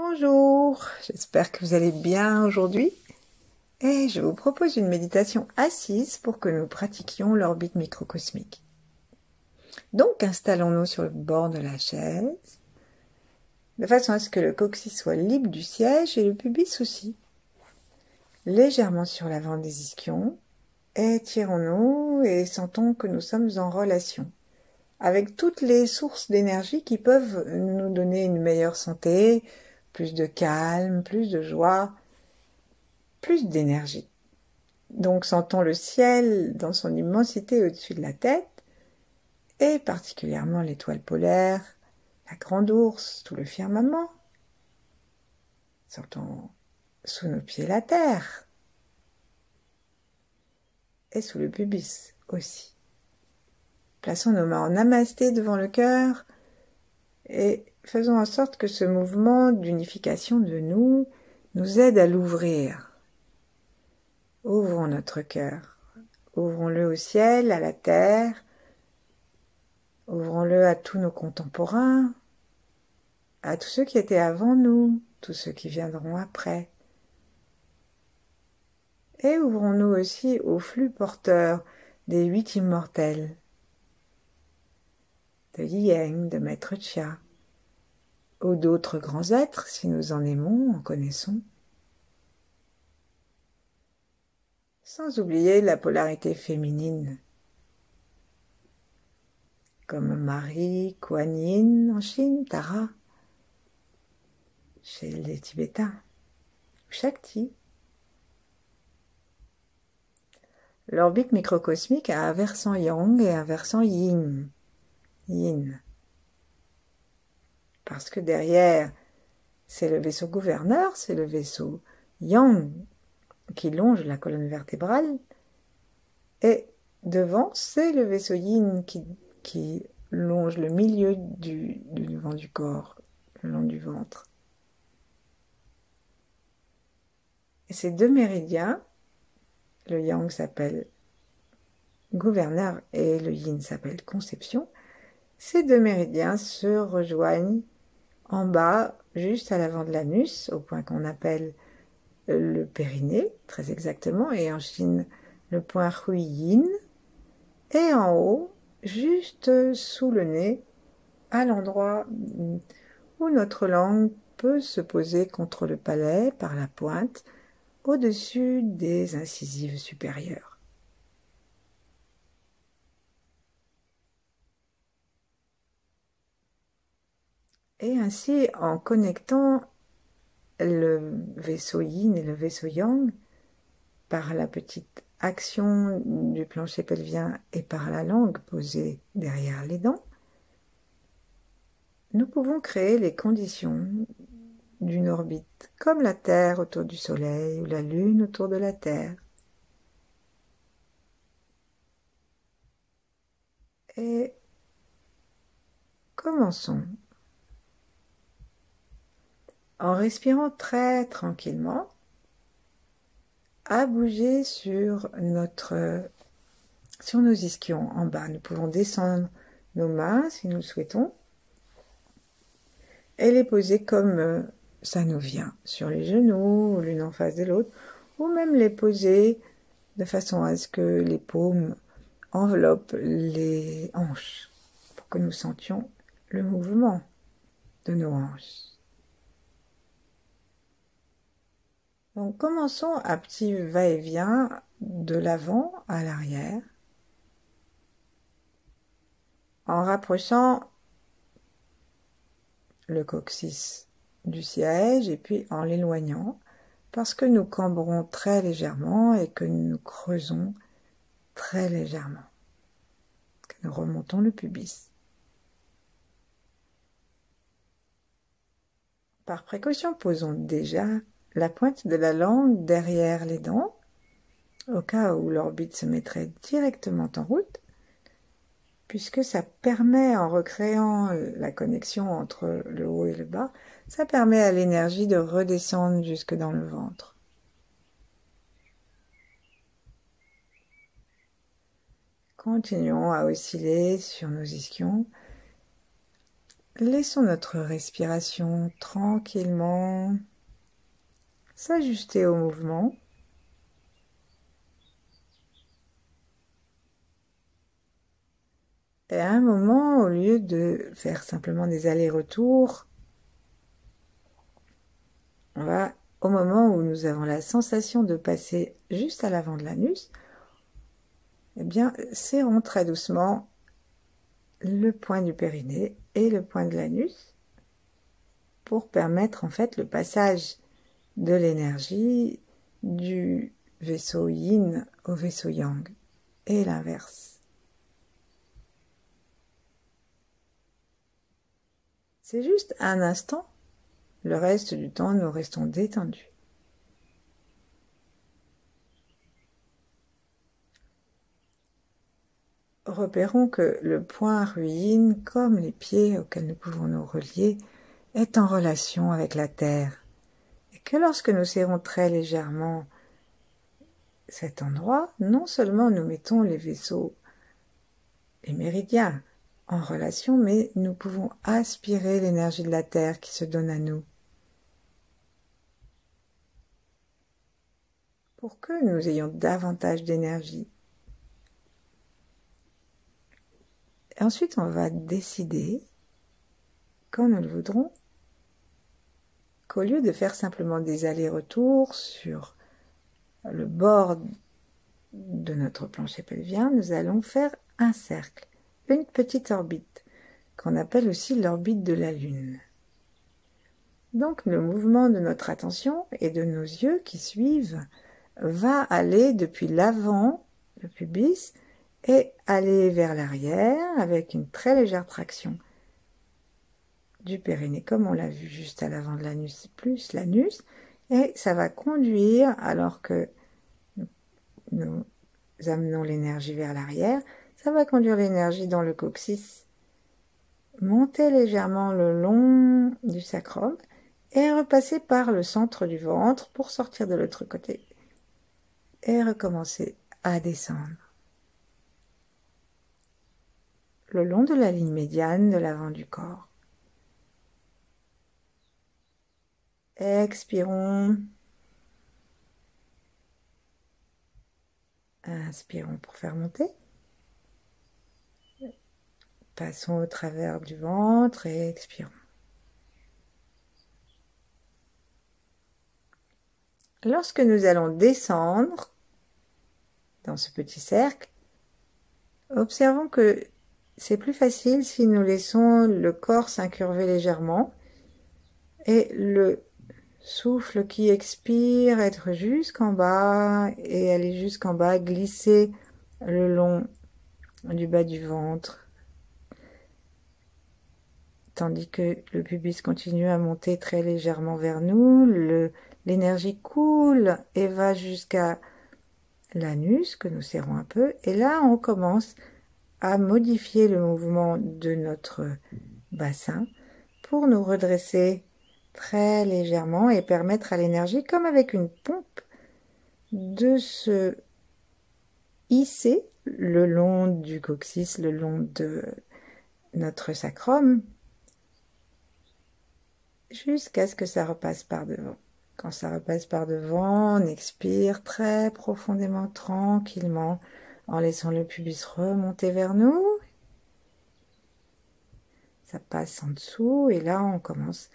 Bonjour, j'espère que vous allez bien aujourd'hui et je vous propose une méditation assise pour que nous pratiquions l'orbite microcosmique. Donc installons-nous sur le bord de la chaise de façon à ce que le coccyx soit libre du siège et le pubis aussi. Légèrement sur l'avant des ischions, étirons-nous et sentons que nous sommes en relation avec toutes les sources d'énergie qui peuvent nous donner une meilleure santé, plus de calme, plus de joie, plus d'énergie. Donc sentons le ciel dans son immensité au-dessus de la tête, et particulièrement l'étoile polaire, la grande ours, tout le firmament. Sentons sous nos pieds la terre, et sous le pubis aussi. Plaçons nos mains en namasté devant le cœur, et faisons en sorte que ce mouvement d'unification de nous aide à l'ouvrir. Ouvrons notre cœur, ouvrons-le au ciel, à la terre, ouvrons-le à tous nos contemporains, à tous ceux qui étaient avant nous, tous ceux qui viendront après. Et ouvrons-nous aussi au flux porteur des 8 immortels, de Yang, de Maître Chia, ou d'autres grands êtres, si nous en aimons, en connaissons. Sans oublier la polarité féminine, comme Marie, Kuan Yin en Chine, Tara, chez les Tibétains, Shakti. L'orbite microcosmique a un versant Yang et un versant Yin. Parce que derrière, c'est le vaisseau gouverneur, c'est le vaisseau Yang qui longe la colonne vertébrale, et devant, c'est le vaisseau Yin qui longe le milieu du devant du corps, le long du ventre. Et ces deux méridiens, le Yang s'appelle gouverneur et le Yin s'appelle conception, ces deux méridiens se rejoignent en bas, juste à l'avant de l'anus, au point qu'on appelle le périnée, très exactement, et en Chine, le point Huiyin, et en haut, juste sous le nez, à l'endroit où notre langue peut se poser contre le palais par la pointe, au-dessus des incisives supérieures. Et ainsi, en connectant le vaisseau Yin et le vaisseau Yang par la petite action du plancher pelvien et par la langue posée derrière les dents, nous pouvons créer les conditions d'une orbite comme la Terre autour du Soleil ou la Lune autour de la Terre. Et commençons en respirant très tranquillement à bouger sur nos ischions en bas. Nous pouvons descendre nos mains si nous le souhaitons et les poser comme ça nous vient, sur les genoux, l'une en face de l'autre, ou même les poser de façon à ce que les paumes enveloppent les hanches, pour que nous sentions le mouvement de nos hanches. Donc commençons un petit va-et-vient de l'avant à l'arrière, en rapprochant le coccyx du siège et puis en l'éloignant, parce que nous cambrons très légèrement et que nous creusons très légèrement, que nous remontons le pubis. Par précaution, posons déjà la pointe de la langue derrière les dents, au cas où l'orbite se mettrait directement en route, puisque ça permet, en recréant la connexion entre le haut et le bas, ça permet à l'énergie de redescendre jusque dans le ventre. Continuons à osciller sur nos ischions, laissons notre respiration tranquillement s'ajuster au mouvement. Et à un moment, au lieu de faire simplement des allers-retours, on va, au moment où nous avons la sensation de passer juste à l'avant de l'anus, eh bien, serrons très doucement le point du périnée et le point de l'anus pour permettre en fait le passage de l'énergie du vaisseau yin au vaisseau yang et l'inverse. C'est juste un instant, le reste du temps nous restons détendus. Repérons que le point ruine, comme les pieds auxquels nous pouvons nous relier, est en relation avec la terre, et que lorsque nous serrons très légèrement cet endroit, non seulement nous mettons les vaisseaux, les méridiens, en relation, mais nous pouvons aspirer l'énergie de la terre qui se donne à nous, pour que nous ayons davantage d'énergie. Et ensuite, on va décider, quand nous le voudrons, qu'au lieu de faire simplement des allers-retours sur le bord de notre plancher pelvien, nous allons faire un cercle, une petite orbite, qu'on appelle aussi l'orbite de la Lune. Donc le mouvement de notre attention et de nos yeux qui suivent va aller depuis l'avant, le pubis, et aller vers l'arrière avec une très légère traction du périnée, comme on l'a vu juste à l'avant de l'anus, plus l'anus, et ça va conduire, alors que nous amenons l'énergie vers l'arrière, ça va conduire l'énergie dans le coccyx, monter légèrement le long du sacrum et repasser par le centre du ventre pour sortir de l'autre côté et recommencer à descendre le long de la ligne médiane de l'avant du corps. Expirons. Inspirons pour faire monter. Passons au travers du ventre et expirons. Lorsque nous allons descendre dans ce petit cercle, observons que c'est plus facile si nous laissons le corps s'incurver légèrement et le souffle qui expire être jusqu'en bas et aller jusqu'en bas, glisser le long du bas du ventre, tandis que le pubis continue à monter très légèrement vers nous, l'énergie coule et va jusqu'à l'anus que nous serrons un peu, et là on commence à modifier le mouvement de notre bassin pour nous redresser très légèrement et permettre à l'énergie, comme avec une pompe, de se hisser le long du coccyx, le long de notre sacrum, jusqu'à ce que ça repasse par devant. Quand ça repasse par devant, on expire très profondément, tranquillement, en laissant le pubis remonter vers nous. Ça passe en dessous et là on commence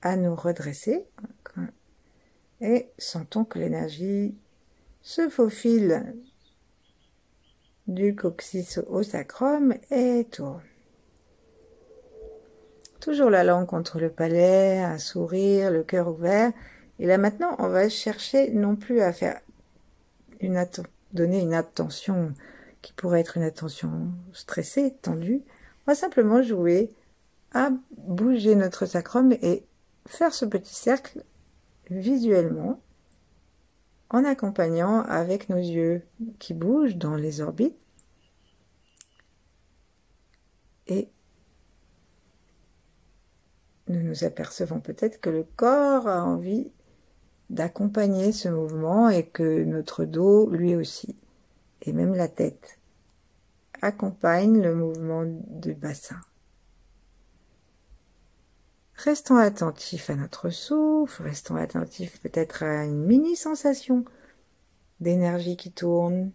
à nous redresser et sentons que l'énergie se faufile du coccyx au sacrum et tourne. Toujours la langue contre le palais, un sourire, le cœur ouvert. Et là maintenant, on va chercher non plus à faire donner une attention qui pourrait être une attention stressée, tendue. On va simplement jouer à bouger notre sacrum et faire ce petit cercle visuellement en accompagnant avec nos yeux qui bougent dans les orbites et nous nous apercevons peut-être que le corps a envie d'accompagner ce mouvement et que notre dos lui aussi, et même la tête, accompagne le mouvement du bassin. restons attentifs à notre souffle, restons attentifs peut-être à une mini sensation d'énergie qui tourne.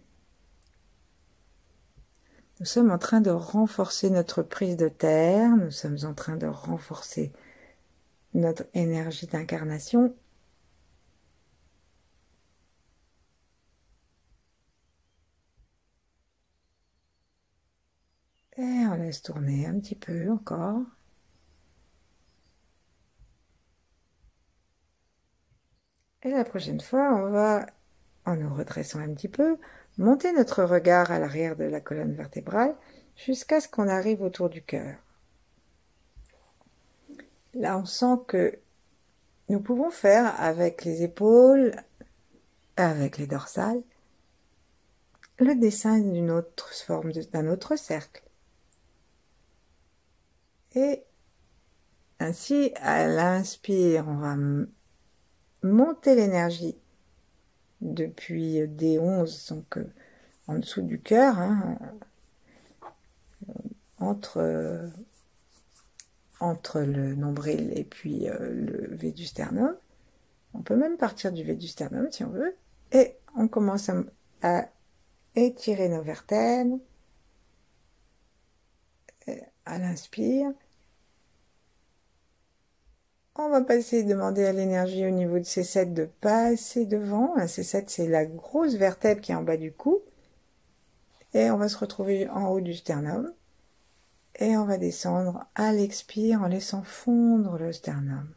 Nous sommes en train de renforcer notre prise de terre, nous sommes en train de renforcer notre énergie d'incarnation. Et on laisse tourner un petit peu encore. Et la prochaine fois, on va, en nous redressant un petit peu, monter notre regard à l'arrière de la colonne vertébrale jusqu'à ce qu'on arrive autour du cœur. Là, on sent que nous pouvons faire avec les épaules, avec les dorsales, le dessin d'une autre forme, d'un autre cercle. Et ainsi, à l'inspire, on va monter l'énergie depuis D11, donc en dessous du cœur, hein, entre le nombril et puis le V du sternum. On peut même partir du V du sternum si on veut. Et on commence à étirer nos vertèbres à l'inspire. On va passer, demander à l'énergie au niveau de C7 de passer devant. Un C7, c'est la grosse vertèbre qui est en bas du cou. Et on va se retrouver en haut du sternum. Et on va descendre à l'expire en laissant fondre le sternum.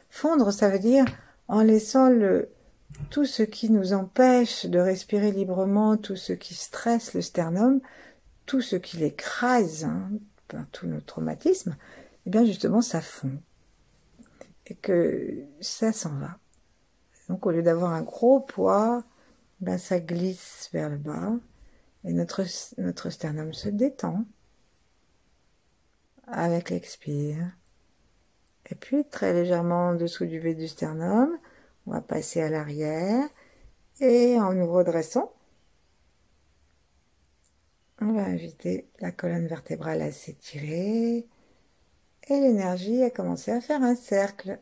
Fondre, ça veut dire en laissant tout ce qui nous empêche de respirer librement, tout ce qui stresse le sternum, tout ce qui l'écrase, hein, tous nos traumatismes, et bien justement ça fond. Et que ça s'en va. Donc au lieu d'avoir un gros poids, ben, ça glisse vers le bas et notre sternum se détend avec l'expire. Et puis très légèrement en dessous du V du sternum, on va passer à l'arrière et en nous redressant, on va inviter la colonne vertébrale à s'étirer et l'énergie a commencé à faire un cercle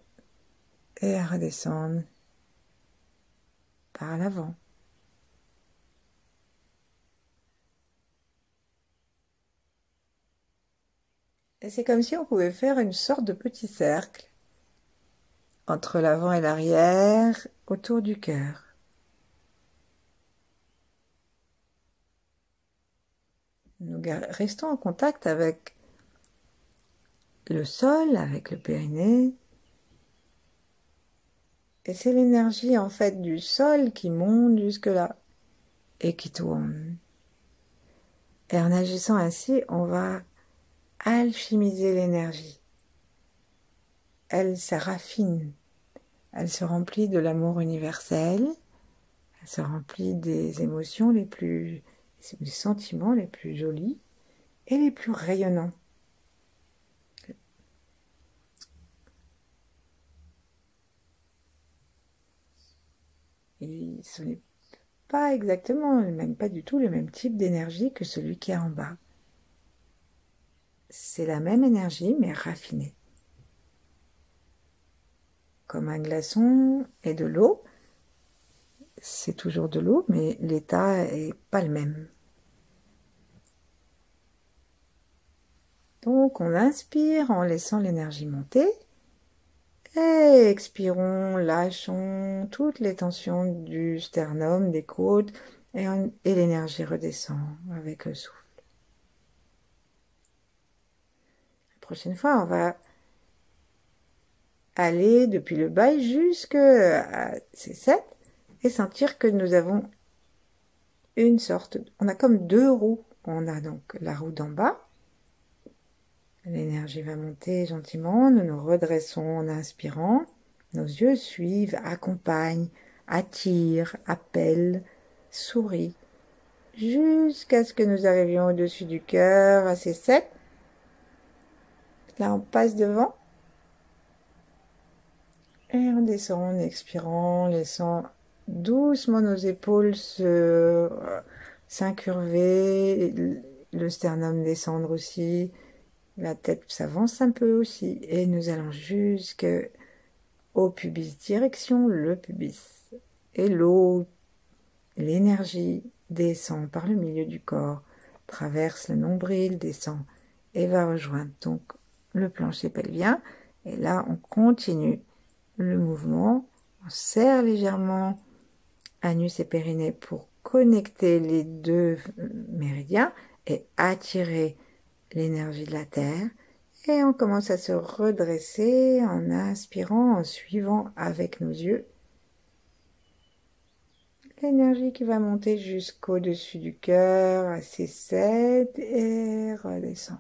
et à redescendre par l'avant. Et c'est comme si on pouvait faire une sorte de petit cercle entre l'avant et l'arrière autour du cœur. Nous restons en contact avec le sol, avec le périnée. Et c'est l'énergie en fait du sol qui monte jusque là et qui tourne. Et en agissant ainsi, on va alchimiser l'énergie. Elle se raffine, elle se remplit de l'amour universel, elle se remplit des émotions des sentiments les plus jolis et les plus rayonnants. Et ce n'est pas exactement, même pas du tout le même type d'énergie que celui qui est en bas. C'est la même énergie, mais raffinée. Comme un glaçon et de l'eau, c'est toujours de l'eau, mais l'état est pas le même. Donc on inspire en laissant l'énergie monter. Et expirons, lâchons toutes les tensions du sternum, des côtes, et l'énergie redescend avec le souffle. La prochaine fois, on va aller depuis le bas jusqu'à C7 et sentir que nous avons on a comme deux roues. On a donc la roue d'en bas. L'énergie va monter gentiment, nous nous redressons en inspirant, nos yeux suivent, accompagnent, attirent, appellent, sourient, jusqu'à ce que nous arrivions au-dessus du cœur, à C7. Là, on passe devant. Et on descend en expirant, laissant doucement nos épaules s'incurver, le sternum descendre aussi. La tête s'avance un peu aussi et nous allons jusqu'au pubis, direction le pubis. Et l'eau, l'énergie descend par le milieu du corps, traverse le nombril, descend et va rejoindre donc le plancher pelvien. Et là, on continue le mouvement, on serre légèrement anus et périnée pour connecter les deux méridiens et attirer l'énergie de la terre. Et on commence à se redresser en inspirant, en suivant avec nos yeux l'énergie qui va monter jusqu'au-dessus du cœur, à C7 et redescend.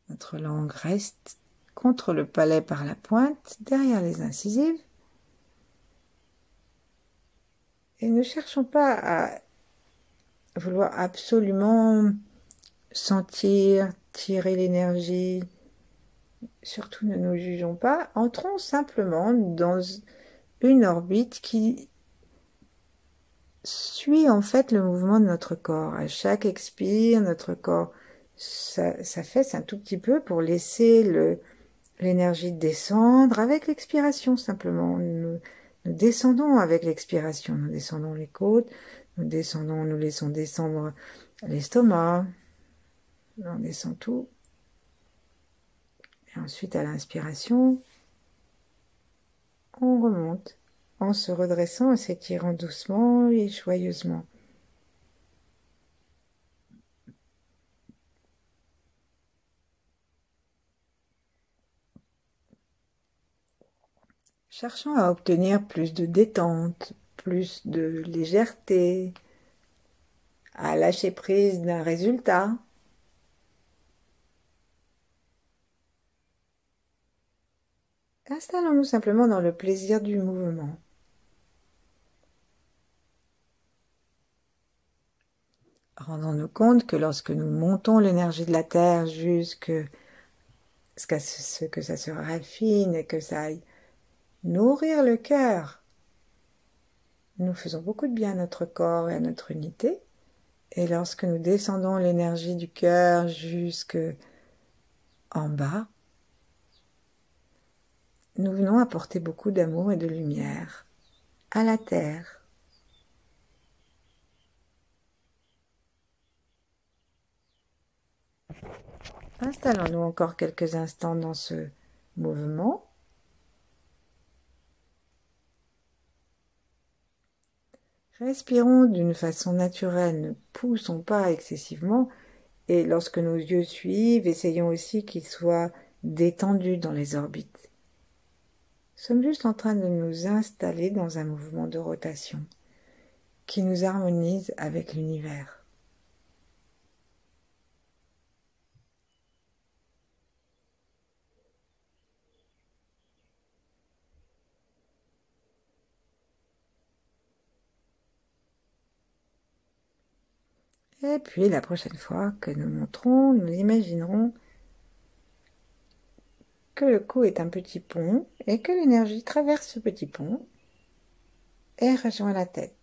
Notre langue reste contre le palais par la pointe, derrière les incisives. Et ne cherchons pas à vouloir absolument sentir, tirer l'énergie. Surtout ne nous jugeons pas. Entrons simplement dans une orbite qui suit en fait le mouvement de notre corps. À chaque expire, notre corps s'affaisse un tout petit peu pour laisser l'énergie descendre avec l'expiration simplement. Nous descendons avec l'expiration. Nous descendons les côtes, nous laissons descendre l'estomac. On descend tout. Et ensuite, à l'inspiration, on remonte en se redressant, en s'étirant doucement et joyeusement. Cherchons à obtenir plus de détente, plus de légèreté, à lâcher prise d'un résultat. Installons-nous simplement dans le plaisir du mouvement. Rendons-nous compte que lorsque nous montons l'énergie de la Terre jusqu'à ce que ça se raffine et que ça aille nourrir le cœur, nous faisons beaucoup de bien à notre corps et à notre unité. Et lorsque nous descendons l'énergie du cœur jusque en bas, nous venons apporter beaucoup d'amour et de lumière à la terre. Installons-nous encore quelques instants dans ce mouvement. Respirons d'une façon naturelle, ne poussons pas excessivement et lorsque nos yeux suivent, essayons aussi qu'ils soient détendus dans les orbites. Nous sommes juste en train de nous installer dans un mouvement de rotation qui nous harmonise avec l'univers. Et puis la prochaine fois que nous monterons, nous imaginerons que le cou est un petit pont et que l'énergie traverse ce petit pont et rejoint la tête.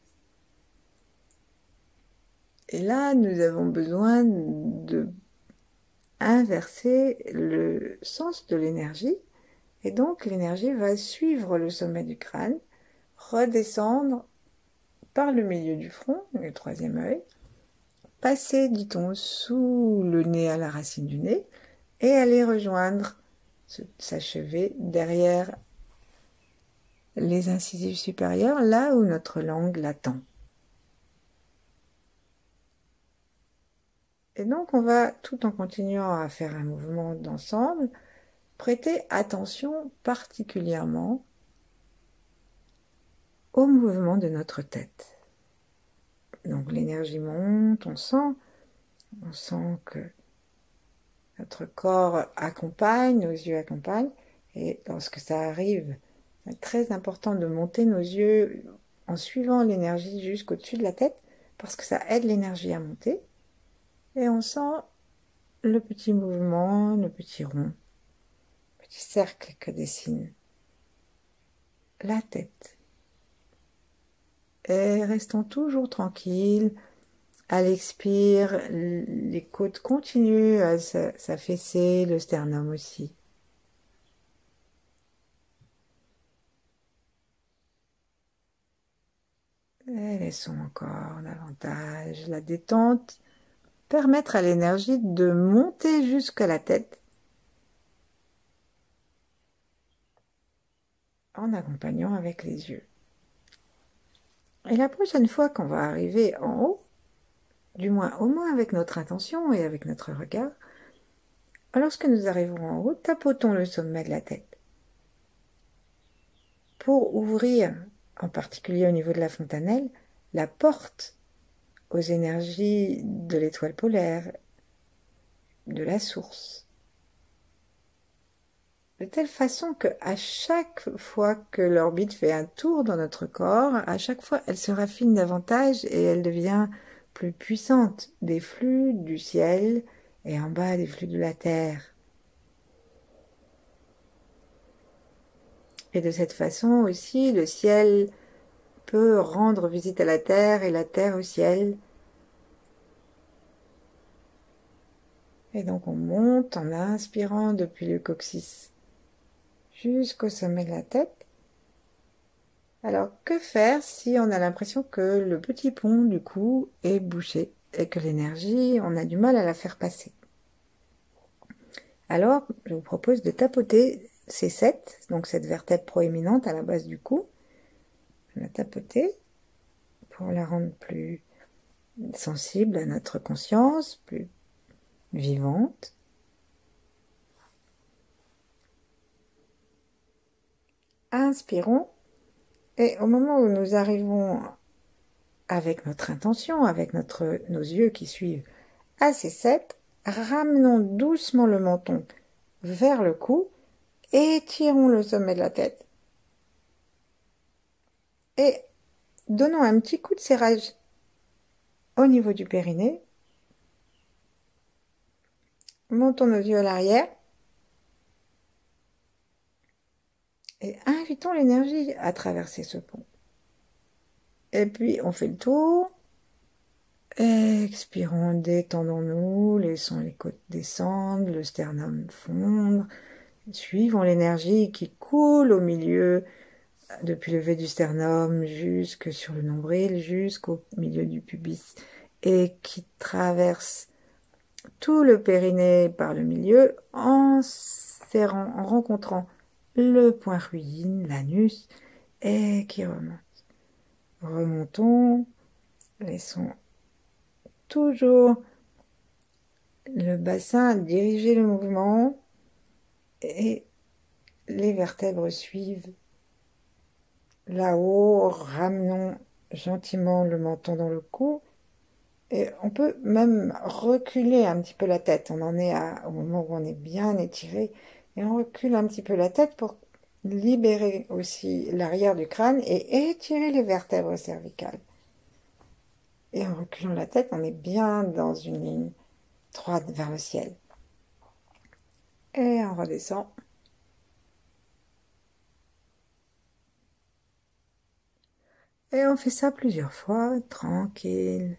Et là, nous avons besoin de inverser le sens de l'énergie et donc l'énergie va suivre le sommet du crâne, redescendre par le milieu du front, le troisième œil, passer, dit-on, sous le nez à la racine du nez et aller rejoindre, s'achever derrière les incisives supérieures, là où notre langue l'attend. Et donc on va, tout en continuant à faire un mouvement d'ensemble, prêter attention particulièrement au mouvement de notre tête. Donc l'énergie monte, on sent que notre corps accompagne, nos yeux accompagnent, et lorsque ça arrive, c'est très important de monter nos yeux en suivant l'énergie jusqu'au-dessus de la tête, parce que ça aide l'énergie à monter, et on sent le petit mouvement, le petit rond, le petit cercle que dessine la tête. Et restons toujours tranquilles, À l'expire, les côtes continuent à s'affaisser, le sternum aussi. Et laissons encore davantage la détente. Permettre à l'énergie de monter jusqu'à la tête en accompagnant avec les yeux. Et la prochaine fois qu'on va arriver en haut, du moins au moins avec notre intention et avec notre regard, lorsque nous arriverons en haut, tapotons le sommet de la tête pour ouvrir, en particulier au niveau de la fontanelle, la porte aux énergies de l'étoile polaire, de la source. De telle façon que à chaque fois que l'orbite fait un tour dans notre corps, à chaque fois elle se raffine davantage et elle devient plus puissante des flux du ciel et en bas des flux de la terre. Et de cette façon aussi, le ciel peut rendre visite à la terre et la terre au ciel. Et donc on monte en inspirant depuis le coccyx jusqu'au sommet de la tête. Alors, que faire si on a l'impression que le petit pont du cou est bouché et que l'énergie, on a du mal à la faire passer? Alors, je vous propose de tapoter ces 7, donc cette vertèbre proéminente à la base du cou. La tapoter pour la rendre plus sensible à notre conscience, plus vivante. Inspirons. Et au moment où nous arrivons avec notre intention, avec nos yeux qui suivent à ces 7, ramenons doucement le menton vers le cou, étirons le sommet de la tête et donnons un petit coup de serrage au niveau du périnée. Montons nos yeux à l'arrière et invitons l'énergie à traverser ce pont. Et puis on fait le tour. Expirons, détendons-nous, laissons les côtes descendre, le sternum fondre. Suivons l'énergie qui coule au milieu, depuis le V du sternum jusque sur le nombril, jusqu'au milieu du pubis, et qui traverse tout le périnée par le milieu en serrant, en rencontrant le point ruine, l'anus, et qui remonte. Remontons, laissons toujours le bassin diriger le mouvement et les vertèbres suivent. Là-haut, ramenons gentiment le menton dans le cou et on peut même reculer un petit peu la tête. On en est au moment où on est bien étiré et on recule un petit peu la tête pour libérer aussi l'arrière du crâne et étirer les vertèbres cervicales. Et en reculant la tête, on est bien dans une ligne droite vers le ciel. Et on redescend. Et on fait ça plusieurs fois, tranquille.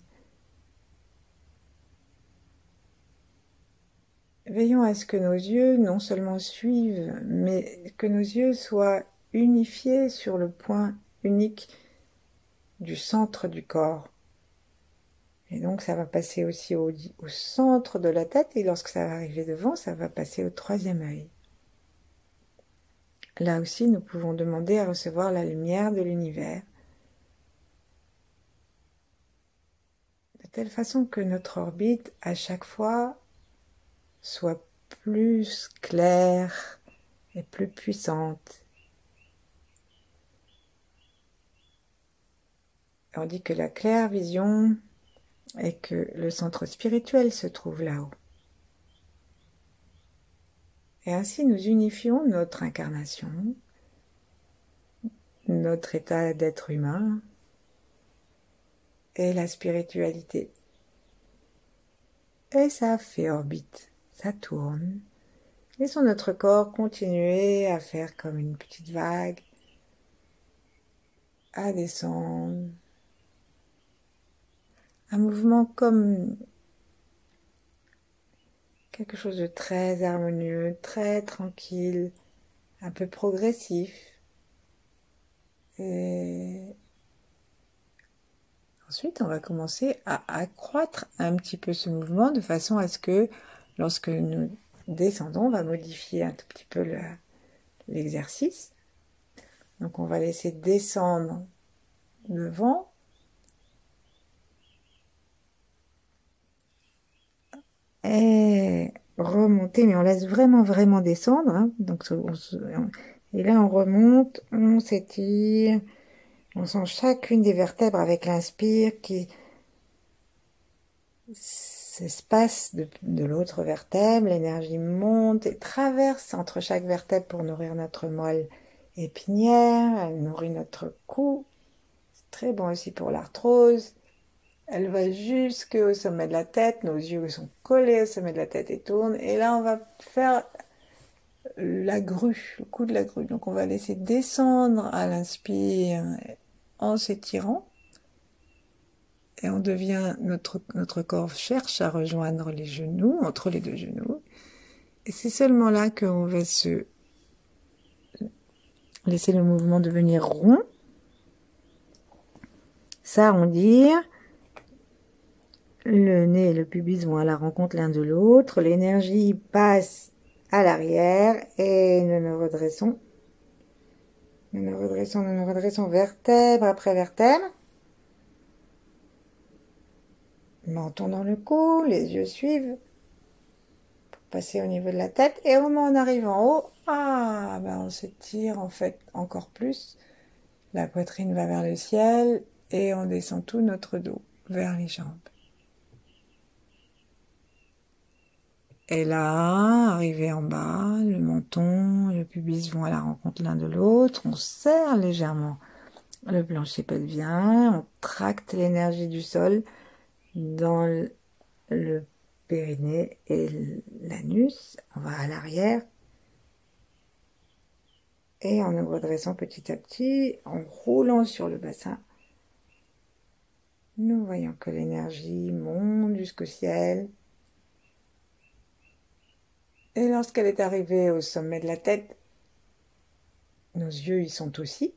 Veillons à ce que nos yeux non seulement suivent, mais que nos yeux soient unifiés sur le point unique du centre du corps. Et donc ça va passer aussi au centre de la tête, et lorsque ça va arriver devant, ça va passer au troisième œil. Là aussi, nous pouvons demander à recevoir la lumière de l'univers, de telle façon que notre orbite, à chaque fois, soit plus claire et plus puissante. On dit que la claire vision et que le centre spirituel se trouve là-haut. Et ainsi nous unifions notre incarnation, notre état d'être humain et la spiritualité. Et ça fait orbite, ça tourne. Laissons notre corps continuer à faire comme une petite vague, à descendre, un mouvement comme quelque chose de très harmonieux, très tranquille, un peu progressif. Et ensuite, on va commencer à accroître un petit peu ce mouvement de façon à ce que lorsque nous descendons, on va modifier un tout petit peu l'exercice. Donc on va laisser descendre le vent. Et remonter, mais on laisse vraiment descendre. Hein. Donc, et là, on remonte, on s'étire, on sent chacune des vertèbres avec l'inspire qui s'espace de l'autre vertèbre. L'énergie monte et traverse entre chaque vertèbre pour nourrir notre moelle épinière. Elle nourrit notre cou. C'est très bon aussi pour l'arthrose. Elle va jusqu'au sommet de la tête, nos yeux sont collés au sommet de la tête et tournent. Et là, on va faire la grue, le coup de la grue. Donc, on va laisser descendre à l'inspire en s'étirant. Et on devient, notre corps cherche à rejoindre les genoux, entre les deux genoux. Et c'est seulement là qu'on va se laisser le mouvement devenir rond. S'arrondir. Le nez et le pubis vont à la rencontre l'un de l'autre. L'énergie passe à l'arrière et nous nous redressons. Nous nous redressons vertèbre après vertèbre. Menton dans le cou, les yeux suivent. Pour passer au niveau de la tête. Et au moment où on arrive en haut, on s'étire en fait encore plus. La poitrine va vers le ciel et on descend tout notre dos vers les jambes. Et là, arrivé en bas, le menton, le pubis vont à la rencontre l'un de l'autre. On serre légèrement le plancher pelvien. On tracte l'énergie du sol dans le périnée et l'anus. On va à l'arrière. Et en nous redressant petit à petit, en roulant sur le bassin, nous voyons que l'énergie monte jusqu'au ciel. Et lorsqu'elle est arrivée au sommet de la tête, nos yeux y sont aussi.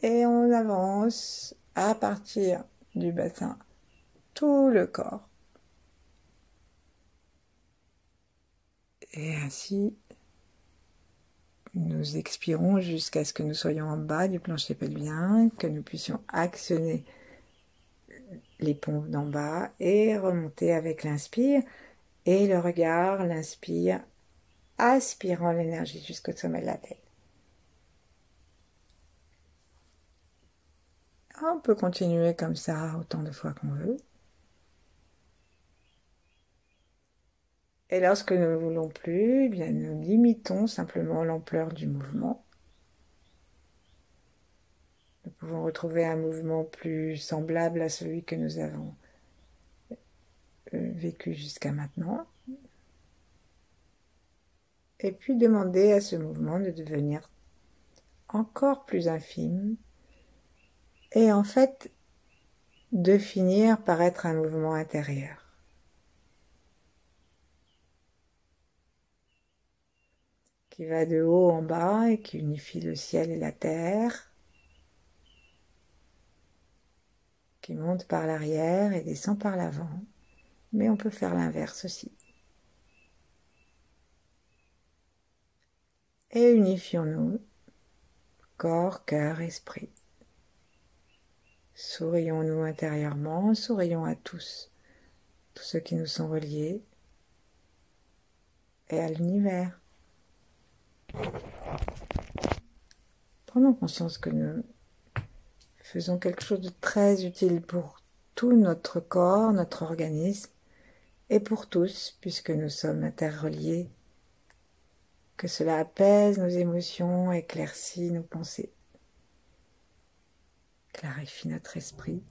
Et on avance à partir du bassin, tout le corps. Et ainsi, nous expirons jusqu'à ce que nous soyons en bas du plancher pelvien, que nous puissions actionner les pompes d'en bas et remonter avec l'inspire. Et le regard, l'inspire, aspirant l'énergie jusqu'au sommet de la tête. On peut continuer comme ça autant de fois qu'on veut. Et lorsque nous ne voulons plus, eh bien nous limitons simplement l'ampleur du mouvement. Nous pouvons retrouver un mouvement plus semblable à celui que nous avons vécu jusqu'à maintenant. Et puis demander à ce mouvement de devenir encore plus infime et en fait de finir par être un mouvement intérieur. Qui va de haut en bas et qui unifie le ciel et la terre, qui monte par l'arrière et descend par l'avant, mais on peut faire l'inverse aussi. Et unifions-nous, corps, cœur, esprit. Sourions-nous intérieurement, sourions à tous ceux qui nous sont reliés, et à l'univers. Prenons conscience que nous faisons quelque chose de très utile pour tout notre corps, notre organisme, et pour tous, puisque nous sommes interreliés, que cela apaise nos émotions, éclaircit nos pensées, clarifie notre esprit.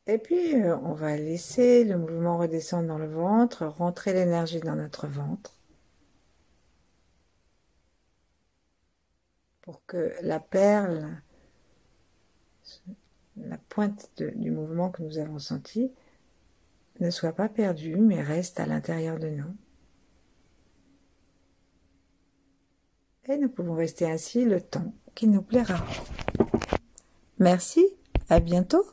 Et puis, on va laisser le mouvement redescendre dans le ventre, rentrer l'énergie dans notre ventre, pour que la perle la pointe du mouvement que nous avons senti ne soit pas perdue, mais reste à l'intérieur de nous. Et nous pouvons rester ainsi le temps qui nous plaira. Merci, à bientôt.